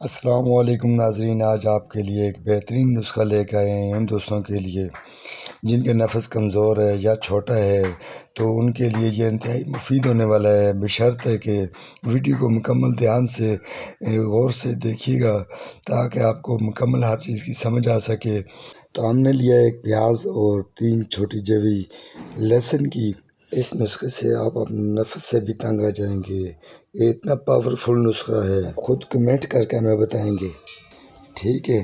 अस्सलाम वालेकुम नाजरीन, आज आपके लिए एक बेहतरीन नुस्खा लेकर आए हैं उन दोस्तों के लिए जिनके नफस कमज़ोर है या छोटा है। तो उनके लिए ये इंतहाई मुफीद होने वाला है, बशर्ते कि वीडियो को मुकम्मल ध्यान से गौर से देखिएगा ताकि आपको मुकम्मल हर चीज़ की समझ आ सके। तो हमने लिया एक प्याज और 3 छोटी जवी लहसुन की। इस नुस्खे से आप अपने नफ्स से भी तंग आ जाएंगे। ये इतना पावरफुल नुस्खा है, खुद कमेंट करके हमें बताएंगे, ठीक है।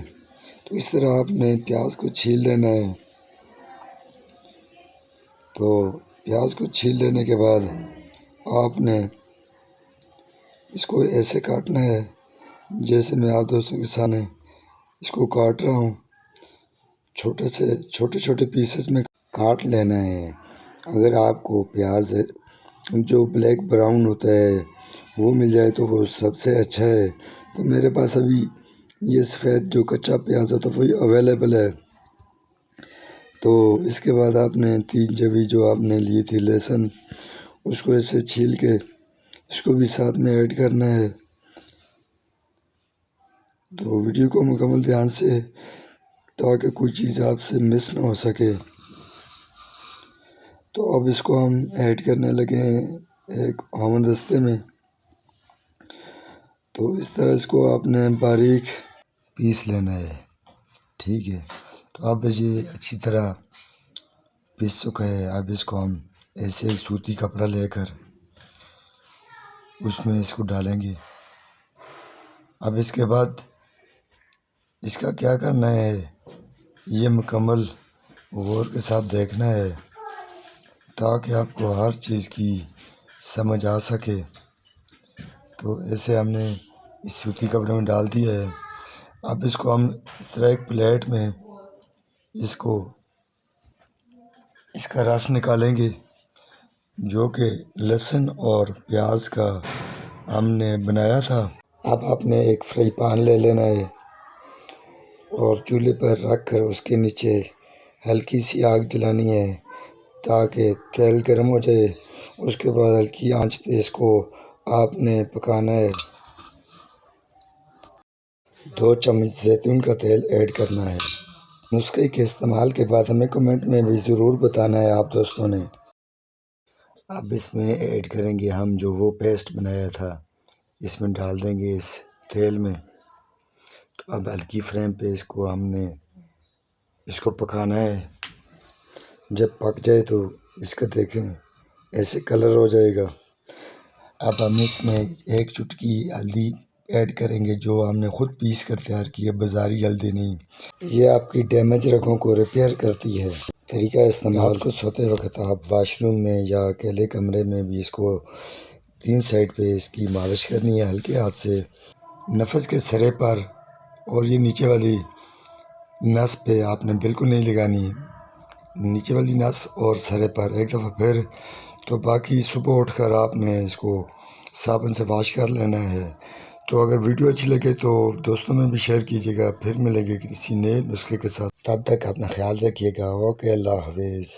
तो इस तरह आपने प्याज को छील लेना है। तो प्याज को छील लेने के बाद आपने इसको ऐसे काटना है जैसे मैं आप दोस्तों के सामने इसको काट रहा हूँ। छोटे छोटे पीसेस में काट लेना है। अगर आपको प्याज जो ब्लैक ब्राउन होता है वो मिल जाए तो वो सबसे अच्छा है। तो मेरे पास अभी ये सफ़ेद जो कच्चा प्याज होता है वही अवेलेबल है। तो इसके बाद आपने 3 जवी जो आपने ली थी लहसुन, उसको ऐसे छील के इसको भी साथ में ऐड करना है। तो वीडियो को मुकम्मल ध्यान से, ताकि कोई चीज़ आपसे मिस ना हो सके। तो अब इसको हम ऐड करने लगे हैं एक हमदस्ते में। तो इस तरह इसको आपने बारीक पीस लेना है, ठीक है। तो अब ये अच्छी तरह पीस चुका है। अब इसको हम ऐसे एक सूती कपड़ा लेकर उसमें इसको डालेंगे। अब इसके बाद इसका क्या करना है, ये मुकम्मल गौर के साथ देखना है ताकि आपको हर चीज़ की समझ आ सके। तो ऐसे हमने इस सूती कपड़े में डाल दिया है। अब इसको हम इस तरह एक प्लेट में इसका रस निकालेंगे जो कि लहसुन और प्याज का हमने बनाया था। अब आपने एक फ्राई पैन ले लेना है और चूल्हे पर रख कर उसके नीचे हल्की सी आग जलानी है ताकि तेल गर्म हो जाए। उसके बाद हल्की आंच पे इसको आपने पकाना है। 2 चम्मच जैतून का तेल ऐड करना है। नुस्खे के इस्तेमाल के बाद हमें कमेंट में भी ज़रूर बताना है आप दोस्तों ने। अब इसमें ऐड करेंगे हम जो वो पेस्ट बनाया था, इसमें डाल देंगे इस तेल में। तो अब हल्की फ्लेम पे इसको पकाना है। जब पक जाए तो इसका देखें ऐसे कलर हो जाएगा। अब हम इसमें एक चुटकी हल्दी ऐड करेंगे जो हमने खुद पीस कर तैयार की है, बाजारी हल्दी नहीं। ये आपकी डैमेज रगों को रिपेयर करती है। तरीका इस्तेमाल को सोते वक्त आप वाशरूम में या अकेले कमरे में भी इसको 3 साइड पे इसकी मालिश करनी है हल्के हाथ से, नफस के सिरे पर, और ये नीचे वाली नस पे आपने बिल्कुल नहीं लगानी, नीचे वाली नस और सिरे पर एक दफ़ा फिर। तो बाकी सुबह उठकर आपने इसको साबुन से वॉश कर लेना है। तो अगर वीडियो अच्छी लगे तो दोस्तों में भी शेयर कीजिएगा। फिर मिलेंगे किसी नए नुस्खे के साथ, तब तक अपना ख्याल रखिएगा। ओके, अल्लाह हाफिज़।